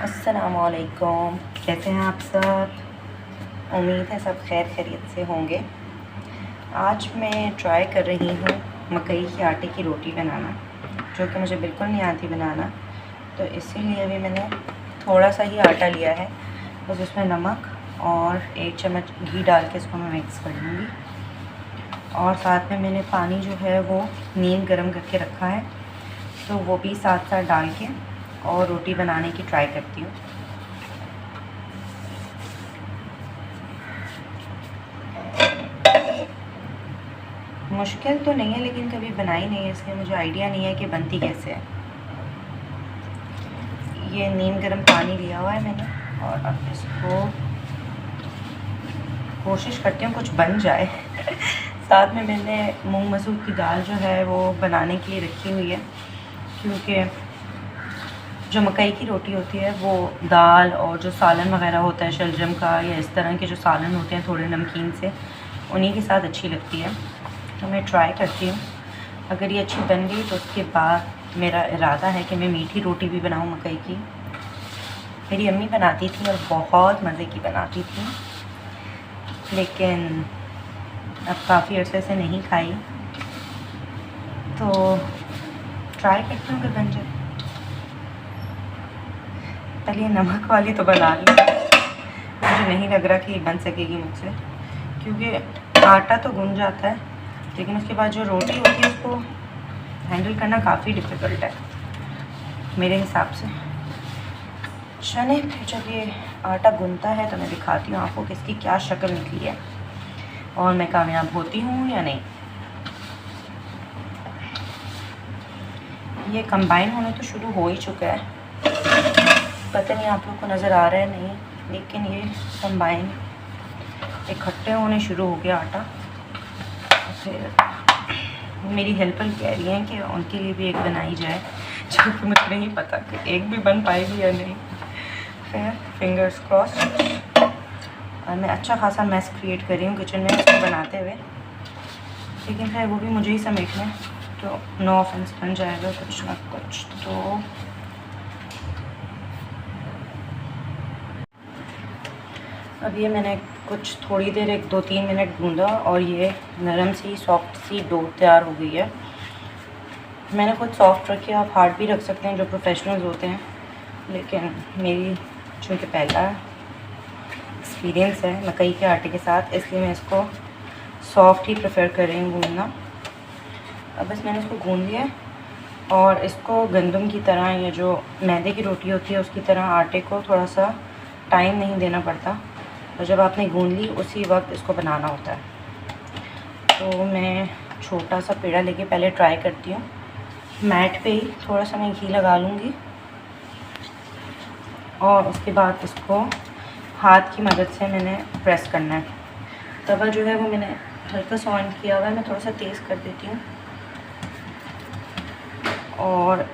अस्सलामुअलैकुम, कैसे हैं आप सब। उम्मीद है सब खैर खैरियत से होंगे। आज मैं ट्राई कर रही हूँ मकई के आटे की रोटी बनाना, जो कि मुझे बिल्कुल नहीं आती बनाना। तो इसीलिए अभी मैंने थोड़ा सा ही आटा लिया है, बस उसमें नमक और 1 चम्मच घी डाल के इसको मैं मिक्स कर लूँगी। और साथ में मैंने पानी जो है वो नीम गरम करके रखा है, तो वो भी साथ साथ डाल के और रोटी बनाने की ट्राई करती हूँ। मुश्किल तो नहीं है, लेकिन कभी बनाई नहीं है, इसलिए मुझे आइडिया नहीं है कि बनती कैसे है। ये नीम गर्म पानी लिया हुआ है मैंने, और अब इसको कोशिश करती हूँ कुछ बन जाए। साथ में मैंने मूंग मसूर की दाल जो है वो बनाने के लिए रखी हुई है, क्योंकि जो मकई की रोटी होती है वो दाल और जो सालन वगैरह होता है शलजम का, या इस तरह के जो सालन होते हैं थोड़े नमकीन से, उन्हीं के साथ अच्छी लगती है। तो मैं ट्राई करती हूँ, अगर ये अच्छी बन गई तो उसके बाद मेरा इरादा है कि मैं मीठी रोटी भी बनाऊँ मकई की। मेरी अम्मी बनाती थी और बहुत मज़े की बनाती थी, लेकिन अब काफ़ी अर्से से नहीं खाई, तो ट्राई करती हूँ अगर बन जाए। पहले ये नमक वाली तो बना ली, मुझे नहीं लग रहा कि ये बन सकेगी मुझसे, क्योंकि आटा तो गुन जाता है, लेकिन उसके बाद जो रोटी होती है उसको हैंडल करना काफ़ी डिफ़िकल्ट है मेरे हिसाब से। चने फिर जब ये आटा गुनता है तो मैं दिखाती हूँ आपको कि इसकी क्या शक्ल निकली है और मैं कामयाब होती हूँ या नहीं। ये कंबाइन होने तो शुरू हो ही चुका है, पता नहीं आप लोग को नज़र आ रहा है नहीं, लेकिन ये कंबाइन इकट्ठे होने शुरू हो गया आटा। फिर मेरी हेल्पर कह रही हैं कि उनके लिए भी एक बनाई जाए, जो कि मुझे नहीं पता कि एक भी बन पाएगी या नहीं। फिर फिंगर्स क्रॉस्ड। और मैं अच्छा खासा मैस क्रिएट कर रही हूँ किचन में इसको बनाते हुए, लेकिन फिर वो भी मुझे ही समेटना है, तो नो ऑफेंस बन जाएगा कुछ ना कुछ। तो अब ये मैंने कुछ थोड़ी देर 1-2-3 मिनट गूंदा और ये नरम सी सॉफ्ट सी डो तैयार हो गई है। मैंने खुद सॉफ्ट रखी है, आप हार्ड भी रख सकते हैं जो प्रोफेशनल्स होते हैं, लेकिन मेरी चूँकि पहला एक्सपीरियंस है मकई के आटे के साथ, इसलिए मैं इसको सॉफ्ट ही प्रेफर कर रही हूँ गूंदना। अब बस मैंने इसको गूंद लिया और इसको गंदम की तरह या जो मैदे की रोटी होती है उसकी तरह आटे को थोड़ा सा टाइम नहीं देना पड़ता, और जब आपने गूंद ली उसी वक्त इसको बनाना होता है। तो मैं छोटा सा पेड़ा लेके पहले ट्राई करती हूँ। मैट पे ही थोड़ा सा मैं घी लगा लूँगी और उसके बाद इसको हाथ की मदद से मैंने प्रेस करना है। तवा जो है वो मैंने हल्का सा ऑन किया हुआ है, मैं थोड़ा सा तेज़ कर देती हूँ। और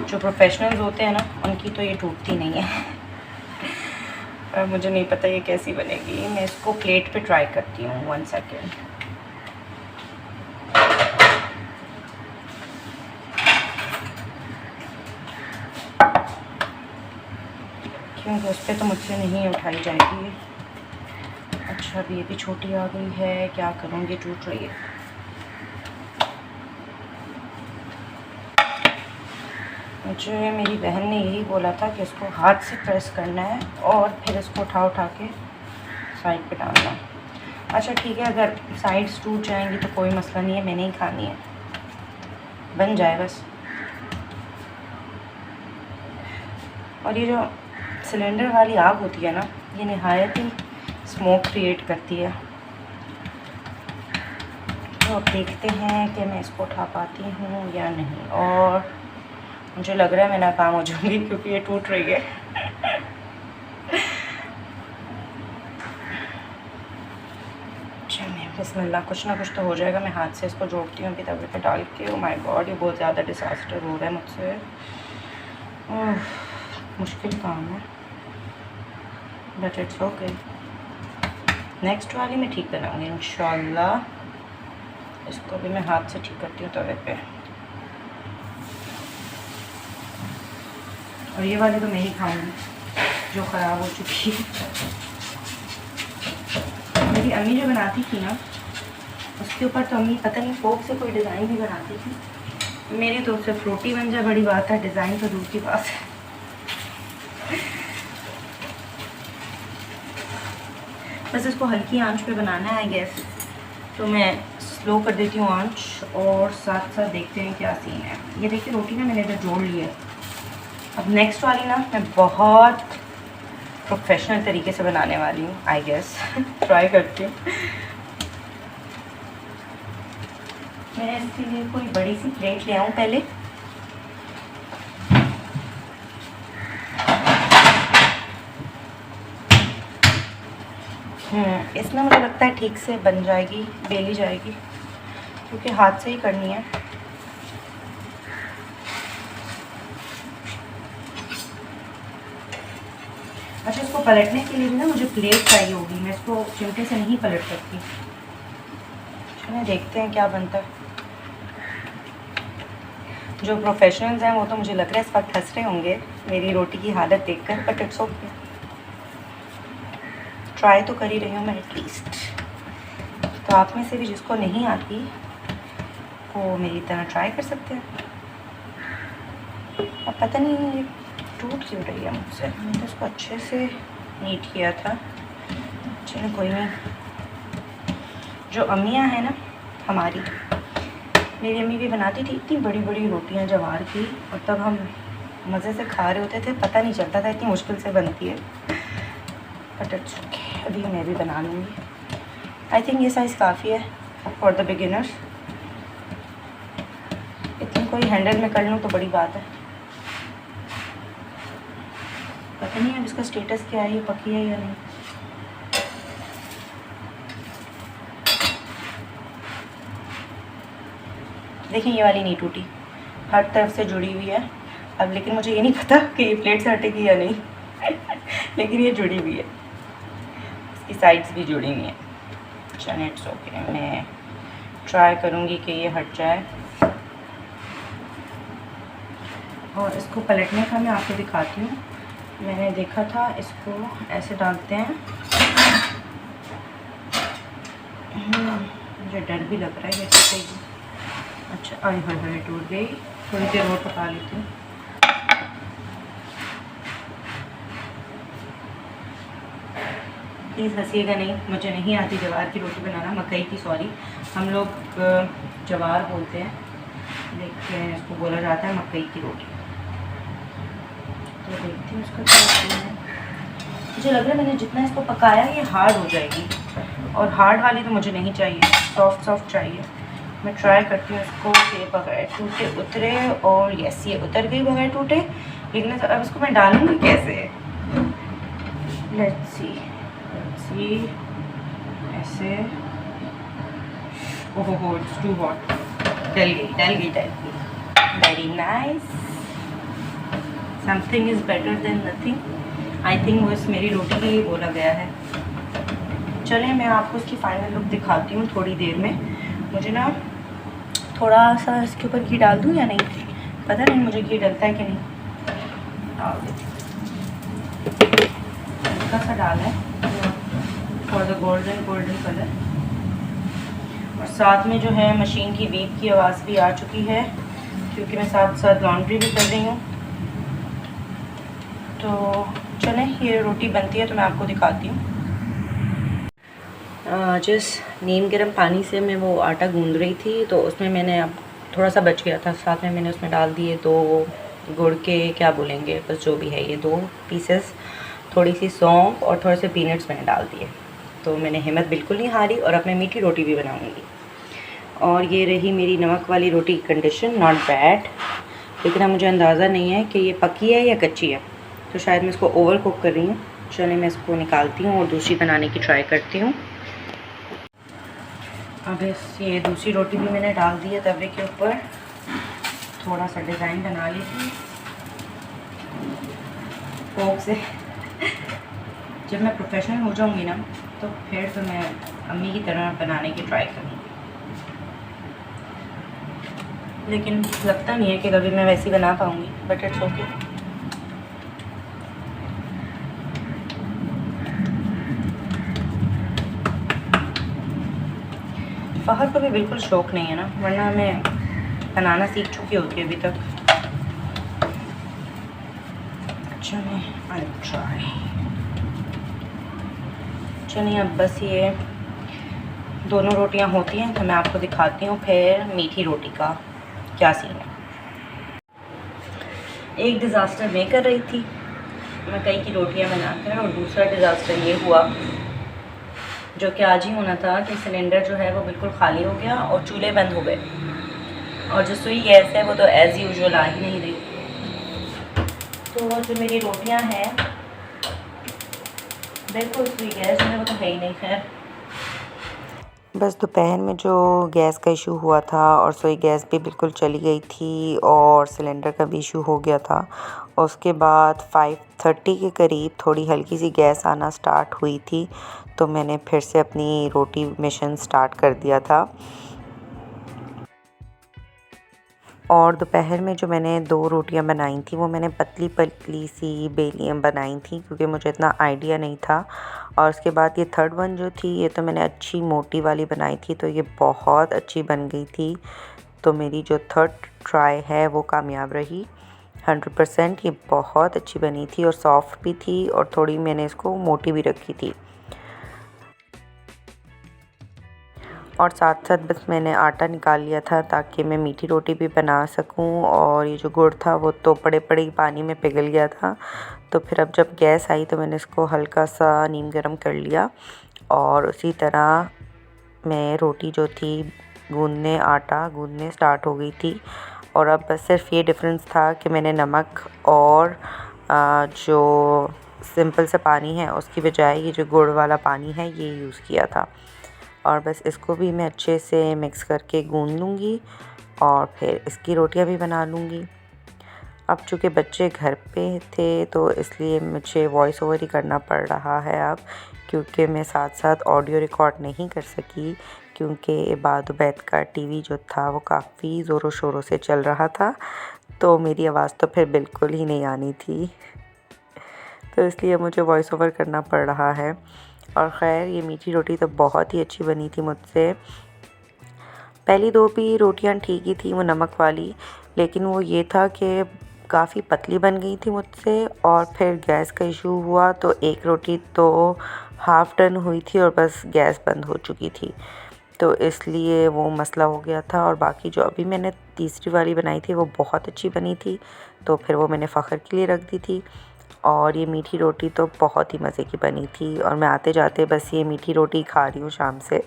जो प्रोफेशनल्स होते हैं ना, उनकी तो ये टूटती नहीं है। और मुझे नहीं पता ये कैसी बनेगी। मैं इसको प्लेट पे ट्राई करती हूँ, 1 सेकेंड। क्योंकि उस पर तो मुझसे नहीं उठाई जाएगी। अच्छा, अभी ये भी छोटी आ गई है, क्या करूँगी, टूट रही है। मुझे मेरी बहन ने यही बोला था कि इसको हाथ से प्रेस करना है और फिर इसको उठा के साइड पे डालना है। अच्छा ठीक है, अगर साइड्स टूट जाएंगी तो कोई मसला नहीं है, मैंने ही खानी है, बन जाए बस। और ये जो सिलेंडर वाली आग होती है ना, ये नहायत ही स्मोक क्रिएट करती है। तो अब देखते हैं कि मैं इसको उठा पाती हूँ या नहीं, और मुझे लग रहा है मैं नाकाम हो जाऊँगी क्योंकि ये टूट रही है। चलिए बिस्मिल्लाह, कुछ ना कुछ तो हो जाएगा। मैं हाथ से इसको जोड़ती हूँ अभी तवे पे डाल के। ओ माय गॉड, ये बहुत ज़्यादा डिसास्टर हो रहा है मुझसे। मुश्किल काम है, बट इट्स ओके। नेक्स्ट वाली मैं ठीक बनाऊँगी इंशाल्लाह। इसको भी मैं हाथ से ठीक करती हूँ तवे पे। और ये वाली तो मैं ही खाऊंगी जो ख़राब हो चुकी है। मेरी अम्मी जो बनाती थी ना, उसके ऊपर तो अम्मी पता नहीं फोक से कोई डिज़ाइन भी बनाती थी। मेरी तो सिर्फ रोटी बन जाए बड़ी बात है, डिज़ाइन तो दूर की बात है। बस इसको हल्की आंच पे बनाना है आई गेस, तो मैं स्लो कर देती हूँ आंच, और साथ साथ देखते हैं क्या सीन है। ये देखिए रोटी ना मैंने इधर जोड़ ली है। अब नेक्स्ट वाली ना मैं बहुत प्रोफेशनल तरीके से बनाने वाली हूँ आई गेस। ट्राई करती हूँ। मैं इसके लिए कोई बड़ी सी प्लेट ले आऊँ पहले। इसमें मुझे लगता है ठीक से बन जाएगी, बेली जाएगी, क्योंकि हाथ से ही करनी है। अच्छा, इसको पलटने के लिए भी ना मुझे प्लेट चाहिए होगी, मैं इसको चिमटे से नहीं पलट सकती। चलिए देखते हैं क्या बनता है। जो प्रोफेशनल्स हैं वो तो मुझे लग रहा है इस वक्त हंस रहे होंगे मेरी रोटी की हालत देखकर, बट इट्स ओके। ट्राई तो कर ही रही हूँ मैं एटलीस्ट। तो आप में से भी जिसको नहीं आती वो मेरी तरह ट्राई कर सकते हैं। अब पता नहीं ये टूट क्यों रही है मुझसे, मैंने तो इसको अच्छे से नीट किया था। चलिए कोई नहीं। जो अम्मियाँ हैं ना हमारी, मेरी अम्मी भी बनाती थी इतनी बड़ी बड़ी रोटियाँ जवार की, और तब हम मज़े से खा रहे होते थे, पता नहीं चलता था इतनी मुश्किल से बनती है। बट इट्स ओके, अभी मैं भी बना लूँगी। आई थिंक ये साइज़ काफ़ी है फॉर द बिगिनर्स। इतनी कोई हैंडल में कर लूँ तो बड़ी बात है। पता नहीं अब इसका स्टेटस क्या है, ये पकी है या नहीं। देखिए ये वाली नहीं टूटी, हर तरफ से जुड़ी हुई है। अब लेकिन मुझे ये नहीं पता कि ये प्लेट से हटेगी या नहीं। लेकिन ये जुड़ी हुई है, इसकी साइड्स भी जुड़ी हुई हैं। चलिए इट्स ओके, मैं ट्राई करूँगी कि ये हट जाए। और इसको पलटने का मैं आपको दिखाती हूँ। मैंने देखा था इसको ऐसे डालते हैं। मुझे डर भी लग रहा है कैसे टूटेगी। अच्छा, आए हाय हाय टूट गई। थोड़ी देर और पका लेती हूँ। प्लीज़ हंसिएगा नहीं, मुझे नहीं आती जवार की रोटी बनाना, मकई की सॉरी, हम लोग जवार बोलते हैं, लेकिन इसको बोला जाता है मकई की रोटी। तो देखती हूँ इसका क्या है। मुझे लग रहा है मैंने जितना इसको पकाया ये हार्ड हो जाएगी, और हार्ड वाली तो मुझे नहीं चाहिए, सॉफ्ट सॉफ्ट चाहिए। मैं ट्राई करती हूँ इसको कि बगैर टूटे उतरे, और यस ये उतर गई बगैर टूटे। लेकिन अब इसको मैं डालूँगी कैसे, लेट्स सी ऐसे। ओहो इट्स टू हॉट। डल गई। Very nice, something is better than nothing. I think वो इस मेरी रोटी के लिए बोला गया है। चलिए मैं आपको इसकी फाइनल लुक दिखाती हूँ थोड़ी देर में। मुझे ना थोड़ा सा इसके ऊपर घी डाल दूँ या नहीं, पता नहीं मुझे घी डलता है कि नहीं। डाल देती हूँ, हल्का सा डाला है फॉर द गोल्डन कलर। और साथ में जो है मशीन की बीप की आवाज़ भी आ चुकी है, क्योंकि मैं साथ साथ लॉन्ड्री भी कर रही हूँ। तो चलें ये रोटी बनती है तो मैं आपको दिखाती हूँ। जिस नीम गर्म पानी से मैं वो आटा गूंद रही थी, तो उसमें मैंने अब थोड़ा सा बच गया था, साथ में मैंने उसमें डाल दिए 2 गुड़ के, क्या बोलेंगे, बस जो भी है ये 2 पीसेस, थोड़ी सी सौंफ और थोड़े से पीनट्स मैंने डाल दिए। तो मैंने हिम्मत बिल्कुल नहीं हारी और अब मैं मीठी रोटी भी बनाऊंगी। और ये रही मेरी नमक वाली रोटी की कंडीशन, नॉट बैड। लेकिन अब मुझे अंदाज़ा नहीं है कि ये पकी है या कच्ची है, तो शायद मैं इसको ओवर कुक कर रही हूँ। चलिए मैं इसको निकालती हूँ और दूसरी बनाने की ट्राई करती हूँ। अब ये दूसरी रोटी भी मैंने डाल दी है तवे के ऊपर। थोड़ा सा डिज़ाइन बना ली थी फोक से। जब मैं प्रोफेशनल हो जाऊंगी ना, तो फिर तो मैं अम्मी की तरह बनाने की ट्राई करूँगी। लेकिन लगता नहीं है कि कभी मैं वैसी बना पाऊँगी, बट इट्स ओके। फ़हर को भी बिल्कुल शौक़ नहीं है ना, वरना मैं बनाना सीख चुकी होती अभी तक। चलिए आई ट्राई। चलिए अब बस ये दोनों रोटियां होती हैं तो मैं आपको दिखाती हूँ फिर मीठी रोटी का क्या सीन है। एक डिज़ास्टर मैं कर रही थी मकई की रोटियां बनाकर, और दूसरा डिज़ास्टर ये हुआ जो कि आज ही होना था कि सिलेंडर जो है वो बिल्कुल खाली हो गया और चूल्हे बंद हो गए, और जो सुई गैस है वो तो एज़ यूजुअल आ ही नहीं रही। तो जो मेरी रोटियां हैं बिल्कुल सुई गैस जो है वो तो है ही नहीं। खैर बस दोपहर में जो गैस का इशू हुआ था और सुई गैस भी बिल्कुल चली गई थी और सिलेंडर का भी इशू हो गया था। उसके बाद 5:30 के करीब थोड़ी हल्की सी गैस आना स्टार्ट हुई थी, तो मैंने फिर से अपनी रोटी मिशन स्टार्ट कर दिया था। और दोपहर में जो मैंने 2 रोटियां बनाई थी वो मैंने पतली पतली सी बेलियां बनाई थी, क्योंकि मुझे इतना आइडिया नहीं था। और उसके बाद ये थर्ड वन जो थी ये तो मैंने अच्छी मोटी वाली बनाई थी, तो ये बहुत अच्छी बन गई थी। तो मेरी जो थर्ड ट्राई है वो कामयाब रही 100%। ये बहुत अच्छी बनी थी और सॉफ्ट भी थी, और थोड़ी मैंने इसको मोटी भी रखी थी। और साथ साथ बस मैंने आटा निकाल लिया था ताकि मैं मीठी रोटी भी बना सकूं। और ये जो गुड़ था वो तो पड़े पड़े ही पानी में पिघल गया था। तो फिर अब जब गैस आई तो मैंने इसको हल्का सा नीम गरम कर लिया, और उसी तरह मैं रोटी जो थी आटा गूंदने स्टार्ट हो गई थी। और अब बस सिर्फ ये डिफरेंस था कि मैंने नमक और जो सिंपल सा पानी है उसकी बजाय ये जो गुड़ वाला पानी है ये यूज़ किया था। और बस इसको भी मैं अच्छे से मिक्स करके गूंद लूँगी और फिर इसकी रोटियां भी बना लूँगी। अब चूँकि बच्चे घर पे थे तो इसलिए मुझे वॉइस ओवर ही करना पड़ रहा है अब, क्योंकि मैं साथ साथ ऑडियो रिकॉर्ड नहीं कर सकी, क्योंकि इबाद उबैद का टीवी जो था वो काफ़ी ज़ोरों शोरों से चल रहा था, तो मेरी आवाज़ तो फिर बिल्कुल ही नहीं आनी थी। तो इसलिए मुझे वॉइस ओवर करना पड़ रहा है। और ख़ैर ये मीठी रोटी तो बहुत ही अच्छी बनी थी मुझसे। पहली 2 भी रोटियां ठीक ही थी वो नमक वाली, लेकिन वो ये था कि काफ़ी पतली बन गई थी मुझसे। और फिर गैस का इशू हुआ तो एक रोटी तो हाफ़ डन हुई थी और बस गैस बंद हो चुकी थी, तो इसलिए वो मसला हो गया था। और बाकी जो अभी मैंने तीसरी वाली बनाई थी वो बहुत अच्छी बनी थी, तो फिर वो मैंने फ़ख्र के लिए रख दी थी। और ये मीठी रोटी तो बहुत ही मज़े की बनी थी, और मैं आते जाते बस ये मीठी रोटी खा रही हूँ शाम से।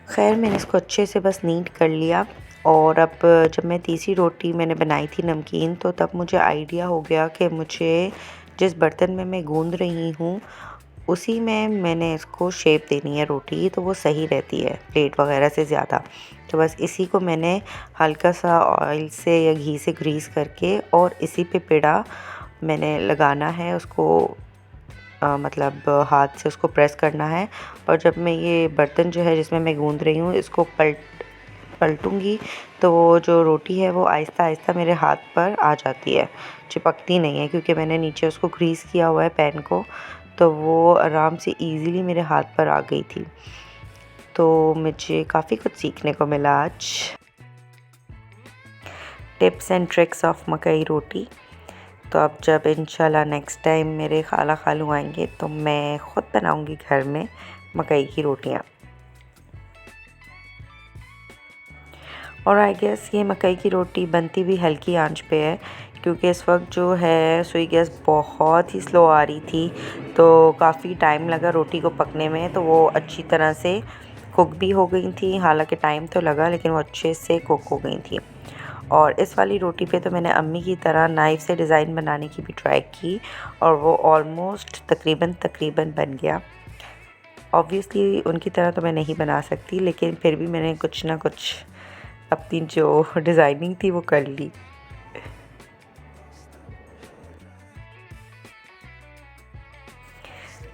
खैर मैंने इसको अच्छे से बस नीट कर लिया। और अब जब मैं तीसरी रोटी मैंने बनाई थी नमकीन, तो तब मुझे आइडिया हो गया कि मुझे जिस बर्तन में मैं गूंद रही हूँ उसी में मैंने इसको शेप देनी है रोटी, तो वो सही रहती है प्लेट वगैरह से ज़्यादा। तो बस इसी को मैंने हल्का सा ऑयल से या घी से ग्रीस करके और इसी पे पेड़ा मैंने लगाना है उसको, मतलब हाथ से उसको प्रेस करना है। और जब मैं ये बर्तन जो है जिसमें मैं गूंद रही हूँ इसको पलटूँगी तो वो जो रोटी है वो आहिस्ता आहिस्ता मेरे हाथ पर आ जाती है, चिपकती नहीं है, क्योंकि मैंने नीचे उसको ग्रीस किया हुआ है पैन को, तो वो आराम से इजीली मेरे हाथ पर आ गई थी। तो मुझे काफ़ी कुछ सीखने को मिला आज। टिप्स एंड ट्रिक्स ऑफ मकई रोटी। तो अब जब इंशाल्लाह नेक्स्ट टाइम मेरे खाला खालू आएंगे तो मैं ख़ुद बनाऊंगी घर में मकई की रोटियां। और आई गेस ये मकई की रोटी बनती भी हल्की आंच पे है, क्योंकि इस वक्त जो है सुई गैस बहुत ही स्लो आ रही थी, तो काफ़ी टाइम लगा रोटी को पकने में। तो वो अच्छी तरह से कुक भी हो गई थी, हालांकि टाइम तो लगा लेकिन वो अच्छे से कुक हो गई थी। और इस वाली रोटी पे तो मैंने अम्मी की तरह नाइफ़ से डिज़ाइन बनाने की भी ट्राई की, और वो ऑलमोस्ट तकरीबन बन गया। ऑब्वियसली उनकी तरह तो मैं नहीं बना सकती, लेकिन फिर भी मैंने कुछ ना कुछ अपनी जो डिज़ाइनिंग थी वो कर ली।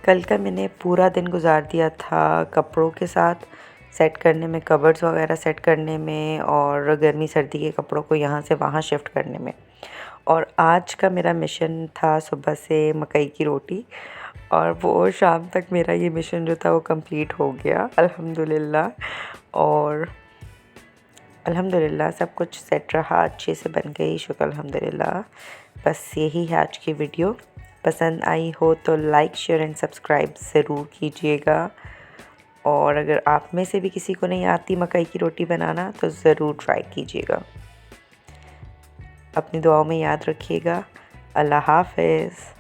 कल का मैंने पूरा दिन गुजार दिया था कपड़ों के साथ सेट करने में, कबर्ड्स वगैरह सेट करने में, और गर्मी सर्दी के कपड़ों को यहाँ से वहाँ शिफ्ट करने में। और आज का मेरा मिशन था सुबह से मकई की रोटी, और वो शाम तक मेरा ये मिशन जो था वो कंप्लीट हो गया अल्हम्दुलिल्लाह। और अल्हम्दुलिल्लाह सब कुछ सेट रहा, अच्छे से बन गई, शुक्र अल्हम्दुलिल्लाह। बस यही है आज की वीडियो। पसंद आई हो तो लाइक शेयर एंड सब्सक्राइब ज़रूर कीजिएगा। और अगर आप में से भी किसी को नहीं आती मकई की रोटी बनाना तो ज़रूर ट्राई कीजिएगा। अपनी दुआओं में याद रखिएगा। अल्लाह हाफ़िज़।